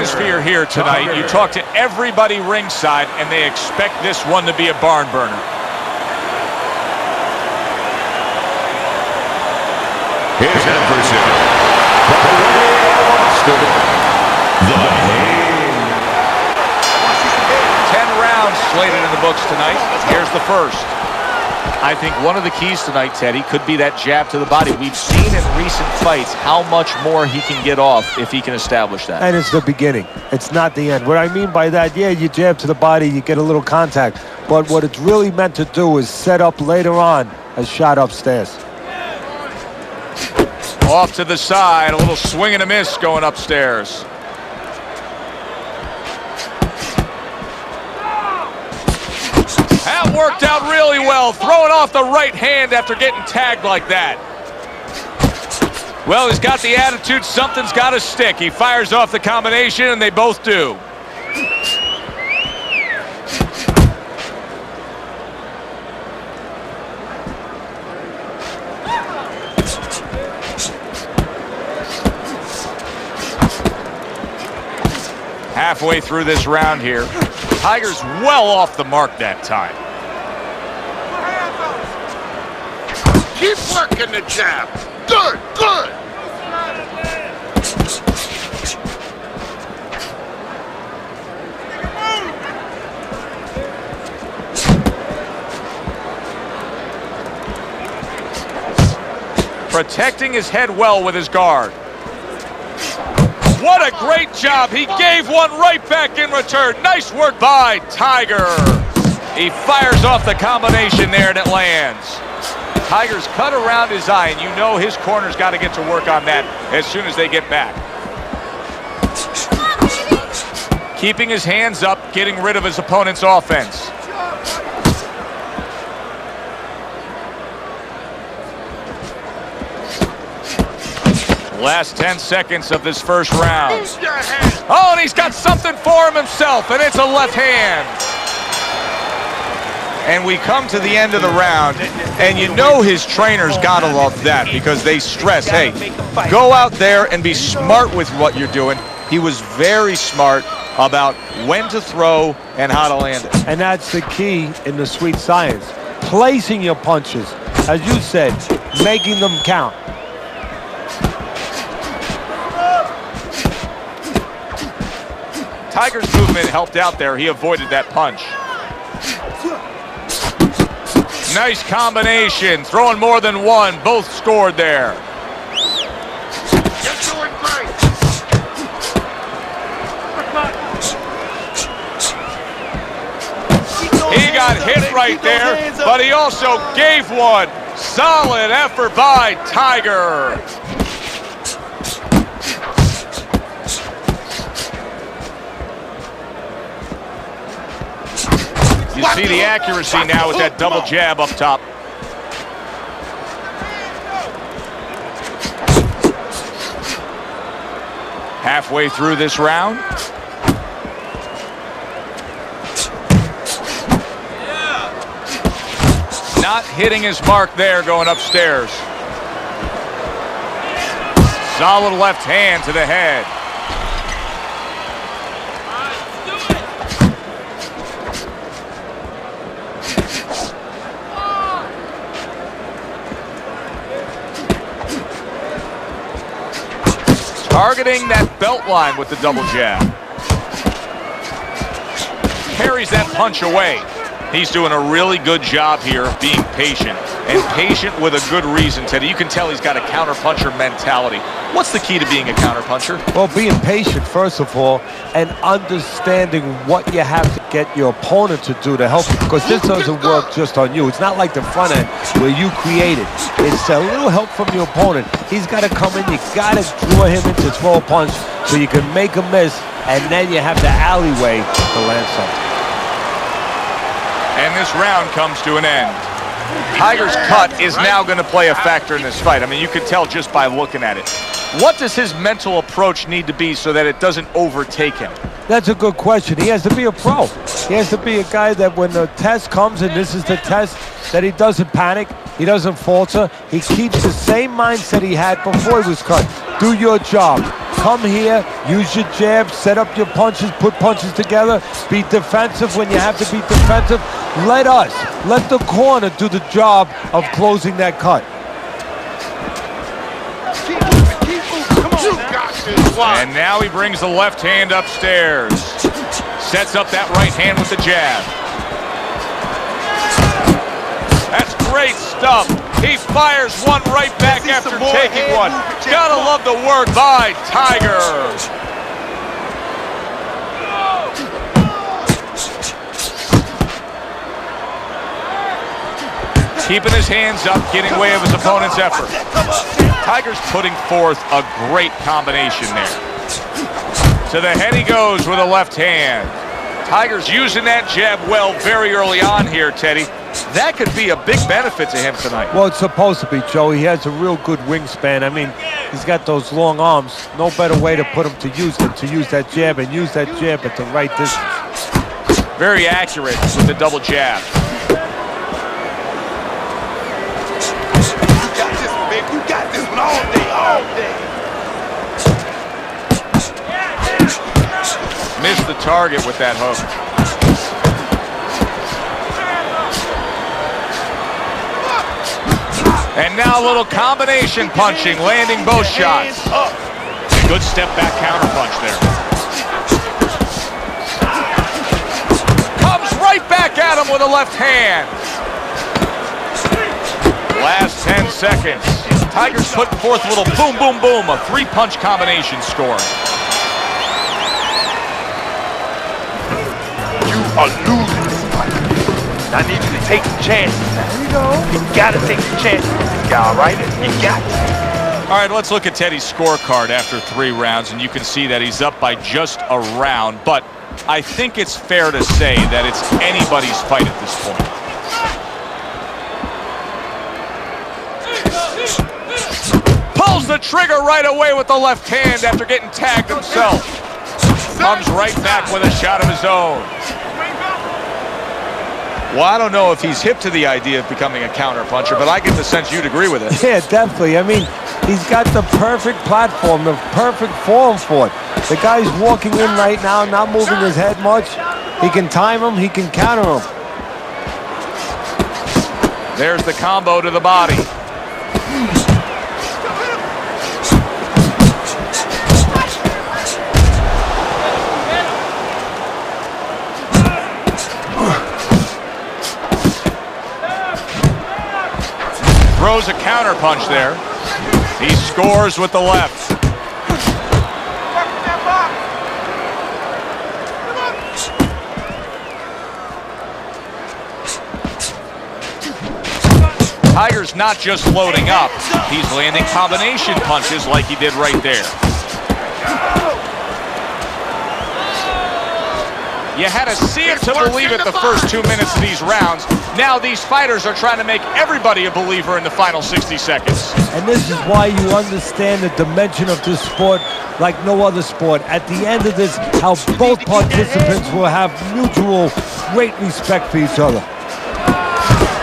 atmosphere here tonight. You talk to everybody ringside, and they expect this one to be a barn burner. His adversary, the Hand. 10 rounds slated in the books tonight. Here's the first. I think one of the keys tonight, Teddy, could be that jab to the body. We've seen in recent fights how much more he can get off if he can establish that. And it's the beginning. It's not the end. What I mean by that, yeah, you jab to the body, you get a little contact. But what it's really meant to do is set up later on a shot upstairs. Off to the side, a little swing and a miss going upstairs. That worked out really well, throwing off the right hand after getting tagged like that. Well, he's got the attitude, something's got to stick. He fires off the combination, and they both do. Halfway through this round here, Tiger's well off the mark that time. Keep working the jab. Good, good. Protecting his head well with his guard. What a great job. He gave one right back in return. Nice work by Tiger. He fires off the combination there and it lands. Tiger's cut around his eye, and you know his corner's got to get to work on that as soon as they get back. Keeping his hands up, getting rid of his opponent's offense. Last 10 seconds of this first round. Oh, and he's got something for him himself, and it's a left hand. And we come to the end of the round, and you know his trainers gotta love that because they stress, hey, go out there and be smart with what you're doing. He was very smart about when to throw and how to land it. And that's the key in the sweet science. Placing your punches, as you said, making them count. Tiger's movement helped out there. He avoided that punch. Nice combination, throwing more than one. Both scored there. You're doing great. He got hit right there, but he also gave one. Solid effort by Tiger. You see the accuracy now with that double jab up top. Halfway through this round. Not hitting his mark there going upstairs. Solid left hand to the head. Targeting that belt line with the double jab. Carries that punch away. He's doing a really good job here of being patient. And patient with a good reason, Teddy. You can tell he's got a counterpuncher mentality. What's the key to being a counterpuncher? Well, being patient, first of all, and understanding what you have to get your opponent to do to help you. Because this doesn't work just on you. It's not like the front end where you create it. It's a little help from your opponent. He's got to come in. You got to draw him into throw a punch so you can make a miss, and then you have the alleyway to land something. And this round comes to an end. Tiger's cut is now going to play a factor in this fight. I mean, you could tell just by looking at it. What does his mental approach need to be so that it doesn't overtake him? That's a good question. He has to be a pro. He has to be a guy that when the test comes, and this is the test, that he doesn't panic, he doesn't falter. He keeps the same mindset he had before he was cut. Do your job. Come here, use your jab, set up your punches, put punches together, be defensive when you have to be defensive. Let the corner do the job of closing that cut. You got this one. And now he brings the left hand upstairs. Sets up that right hand with the jab. That's great stuff. He fires one right back after taking one. Gotta love the work by Tiger. Keeping his hands up, getting away of his opponent's effort. Tiger's putting forth a great combination there. To the head he goes with a left hand. Tiger's using that jab well very early on here, Teddy. That could be a big benefit to him tonight. Well, it's supposed to be, Joe. He has a real good wingspan. I mean, he's got those long arms. No better way to put him to use than to use that jab and use that jab at the right distance. Very accurate with the double jab. You got this one all day, all day. Missed the target with that hook. And now a little combination punching, landing both shots. Good step back counter punch there. Comes right back at him with a left hand. Last 10 seconds. Tiger's putting forth a little boom, boom, boom, a three-punch combination scoring. You are losing this fight. I need you to take the chances now. There you go. You gotta take the chances with this guy, all right? You got to. All right, let's look at Teddy's scorecard after 3 rounds, and you can see that he's up by just a round, but I think it's fair to say that it's anybody's fight at this point. Pulls the trigger right away with the left hand after getting tagged himself. Comes right back with a shot of his own. Well, I don't know if he's hip to the idea of becoming a counter-puncher, but I get the sense you'd agree with it. Yeah, definitely. I mean, he's got the perfect platform, the perfect form for it. The guy's walking in right now, not moving his head much. He can time him, he can counter him. There's the combo to the body. Throws a counter punch there. He scores with the left. Tiger's not just loading up, he's landing combination punches like he did right there. You had to see it to believe it the first 2 minutes of these rounds. Now these fighters are trying to make everybody a believer in the final 60 seconds. And this is why you understand the dimension of this sport like no other sport. At the end of this, how both participants will have mutual great respect for each other.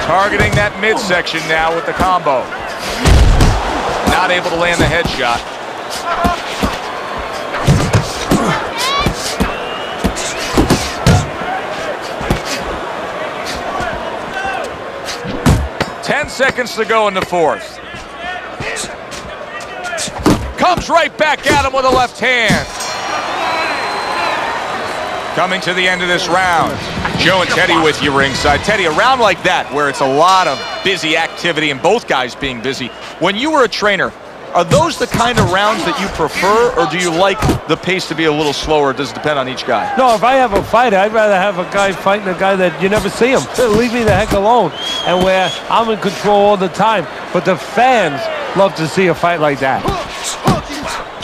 Targeting that midsection now with the combo. Not able to land the headshot. Seconds to go in the fourth. Comes right back at him with a left hand. Coming to the end of this round. Joe and Teddy with you ringside. Teddy, a round like that where it's a lot of busy activity and both guys being busy. When you were a trainer, are those the kind of rounds that you prefer, or do you like the pace to be a little slower? Does it depend on each guy? No, if I have a fighter, I'd rather have a guy fighting a guy that you never see him. Leave me the heck alone. And where I'm in control all the time. But the fans love to see a fight like that.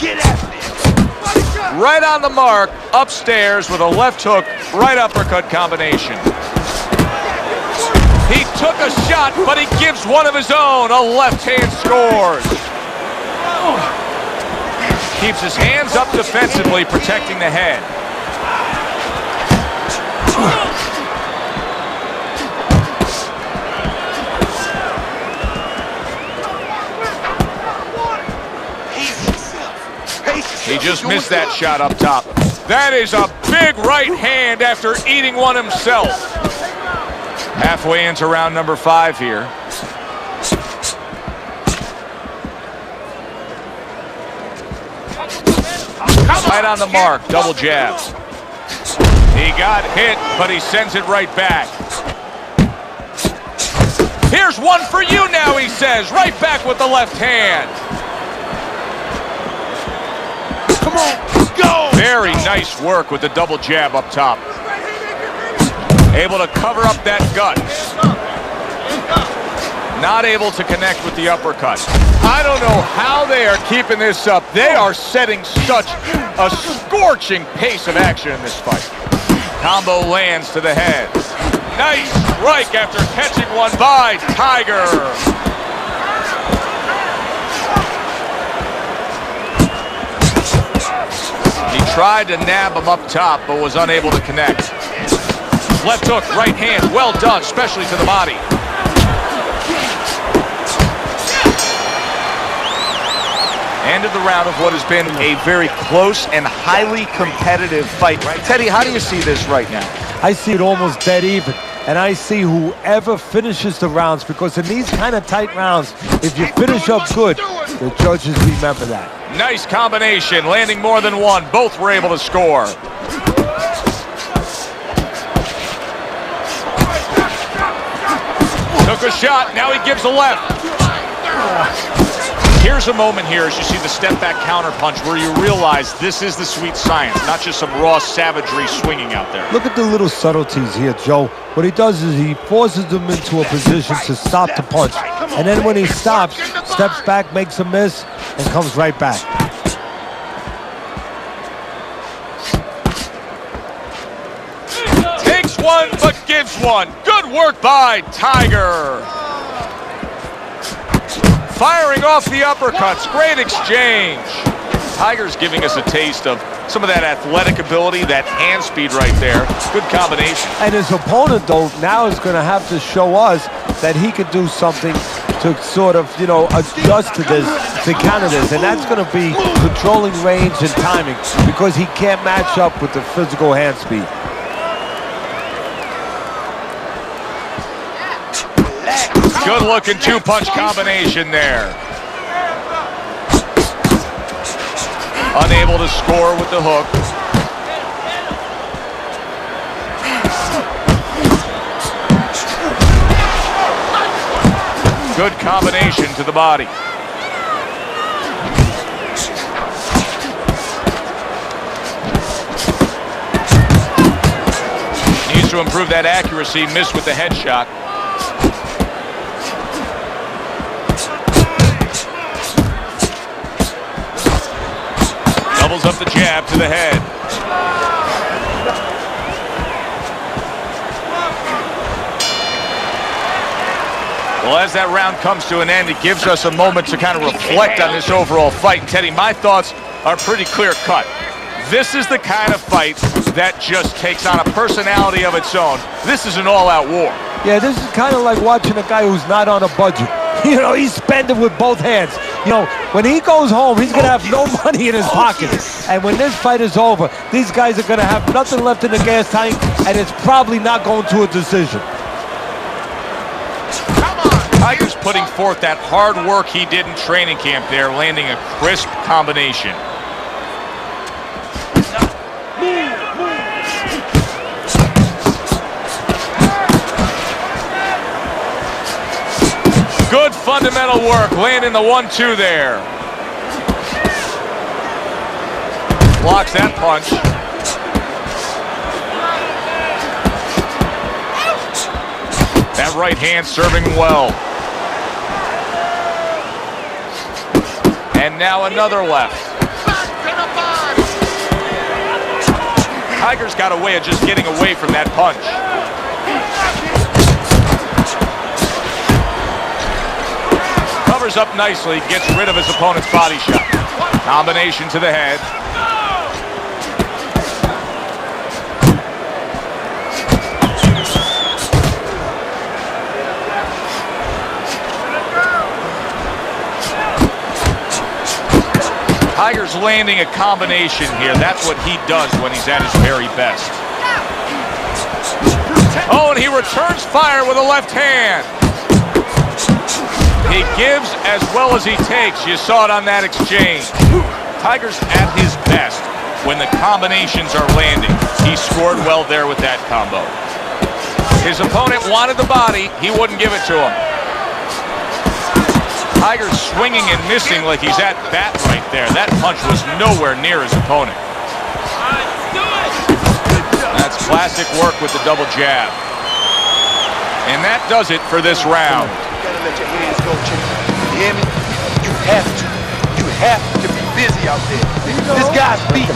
Get after it. Right on the mark, upstairs with a left hook, right uppercut combination. He took a shot, but he gives one of his own. A left hand scores. Keeps his hands up defensively, protecting the head. He just missed that shot up top. That is a big right hand after eating one himself. Halfway into round number 5 here. Right on the mark, double jab. He got hit, but he sends it right back. Here's one for you now, he says. Right back with the left hand. Come on, go! Very nice work with the double jab up top. Able to cover up that gut. Not able to connect with the uppercut. I don't know how they are keeping this up. They are setting such a scorching pace of action in this fight. Combo lands to the head. Nice strike after catching one by Tiger. He tried to nab him up top, but was unable to connect. Left hook, right hand, well done, especially to the body. End of the round of what has been a very close and highly competitive fight. Teddy, how do you see this right now? I see it almost dead even. And I see whoever finishes the rounds, because in these kind of tight rounds, if you finish up good, the judges remember that. Nice combination, landing more than one. Both were able to score. Took a shot, now he gives a left. Here's a moment here as you see the step back counter punch where you realize this is the sweet science, not just some raw savagery swinging out there. Look at the little subtleties here, Joe. What he does is he forces them into a position to stop the punch. And then when he stops, steps back, makes a miss, and comes right back. Takes one, but gives one. Good work by Tiger. Firing off the uppercuts, great exchange. Tiger's giving us a taste of some of that athletic ability, that hand speed right there. Good combination. And his opponent, though, now is going to have to show us that he could do something to sort of, adjust to this, to counter this. And that's going to be controlling range and timing, because he can't match up with the physical hand speed. Good-looking two-punch combination there. Unable to score with the hook. Good combination to the body. Needs to improve that accuracy. Missed with the headshot. Doubles up the jab to the head. Well, as that round comes to an end, it gives us a moment to kind of reflect on this overall fight. And Teddy, my thoughts are pretty clear-cut. This is the kind of fight that just takes on a personality of its own. This is an all-out war. Yeah, this is kind of like watching a guy who's not on a budget. He's spending with both hands. When he goes home, he's going to have no money in his pocket. And when this fight is over, these guys are going to have nothing left in the gas tank, and it's probably not going to a decision. Tiger's putting forth that hard work he did in training camp there, landing a crisp combination. Good fundamental work, landing the 1-2 there. Blocks that punch. That right hand serving well. And now another left. Tiger's got a way of just getting away from that punch. Covers up nicely, gets rid of his opponent's body shot. Combination to the head. Tiger's landing a combination here. That's what he does when he's at his very best. Oh, and he returns fire with a left hand. He gives as well as he takes. You saw it on that exchange. Tiger's at his best when the combinations are landing. He scored well there with that combo. His opponent wanted the body. He wouldn't give it to him. Tiger's swinging and missing like he's at bat right there. That punch was nowhere near his opponent. That's classic work with the double jab. And that does it for this round. You gotta let your hands go, chick. You hear me? You have to. You have to be busy out there. This guy's beating.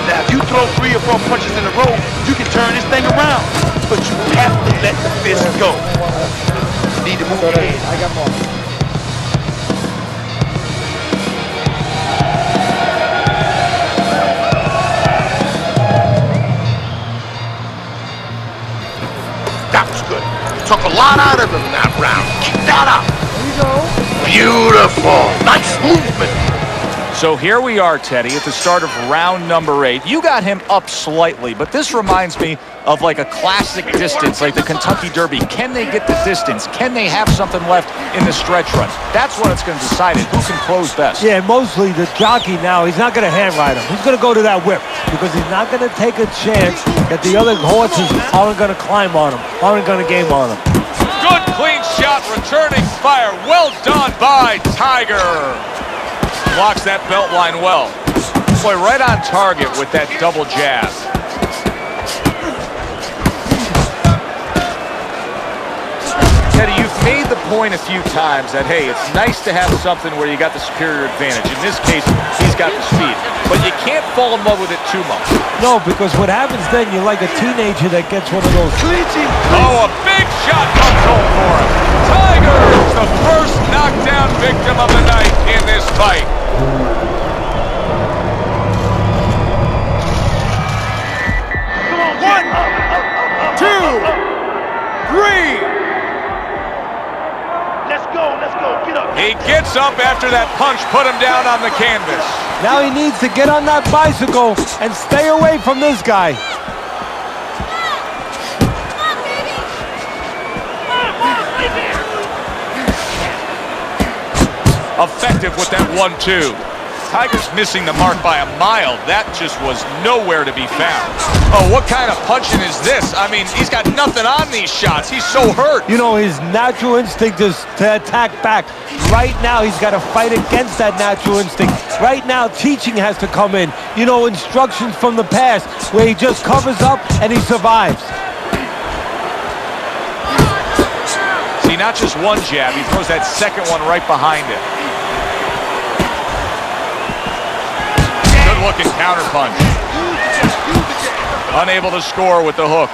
Now, if you throw 3 or 4 punches in a row, you can turn this thing around. But you have to let the fist go. You need to move your head. I got more. Took a lot out of him that round. Keep that up. There you go. Beautiful. Nice movement. So here we are, Teddy, at the start of round number 8. You got him up slightly, but this reminds me of like a classic distance, like the Kentucky Derby. Can they get the distance? Can they have something left in the stretch run? That's what it's going to decide it. Who can close best? Yeah, mostly the jockey now, he's not going to hand ride him. He's going to go to that whip because he's not going to take a chance that the other horses aren't going to climb on him, aren't going to game on him. Good clean shot, returning fire. Well done by Tiger. Blocks that belt line well. Boy, right on target with that double jab. Teddy, you've made the point a few times that, hey, it's nice to have something where you got the superior advantage. In this case, he's got the speed. But you can't fall in love with it too much. No, because what happens then, you're like a teenager that gets one of those. Oh, a big shot comes home for him. Tiger is the first knockdown victim of the night in this fight. One, 2, 3. Let's go, get up. He gets up after that punch put him down on the canvas. Now he needs to get on that bicycle and stay away from this guy. Effective with that 1-2. Tiger's missing the mark by a mile. That just was nowhere to be found. Oh, what kind of punching is this? I mean, he's got nothing on these shots. He's so hurt. You know, his natural instinct is to attack back. Right now, he's got to fight against that natural instinct. Right now, teaching has to come in. You know, instructions from the past where he just covers up and he survives. See, not just one jab. He throws that second one right behind it. Looking counter punch. Unable to score with the hook.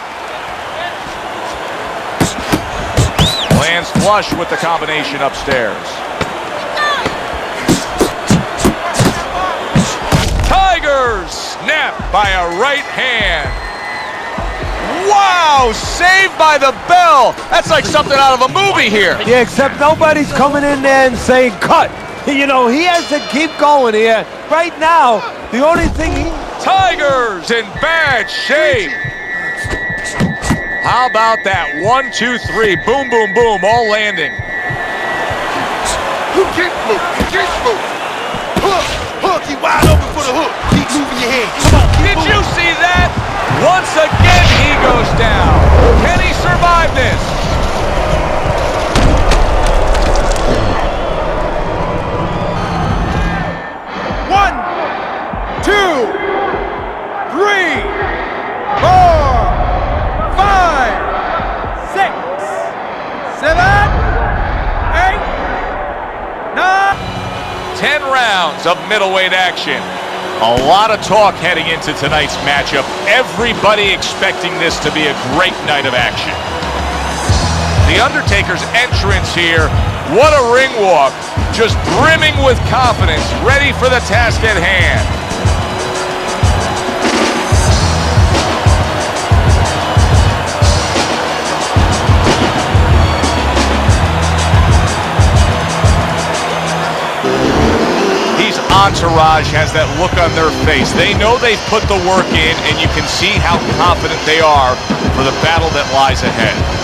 Lands flush with the combination upstairs. Tiger snapped by a right hand. Wow, saved by the bell. That's like something out of a movie here. Yeah, except nobody's coming in there and saying cut. You know, he has to keep going here. Right now, the only thing Tiger's in bad shape. How about that? 1, 2, 3. Boom, boom, boom. All landing. Keep moving. Hook, he wide open for the hook. Keep moving your head. Come on, Did you see that? Once again, he goes down. Can he survive this? Of middleweight action. A lot of talk heading into tonight's matchup. Everybody expecting this to be a great night of action. The Undertaker's entrance here, what a ring walk. Just brimming with confidence, ready for the task at hand. His entourage has that look on their face. They know they've put the work in, and you can see how confident they are for the battle that lies ahead.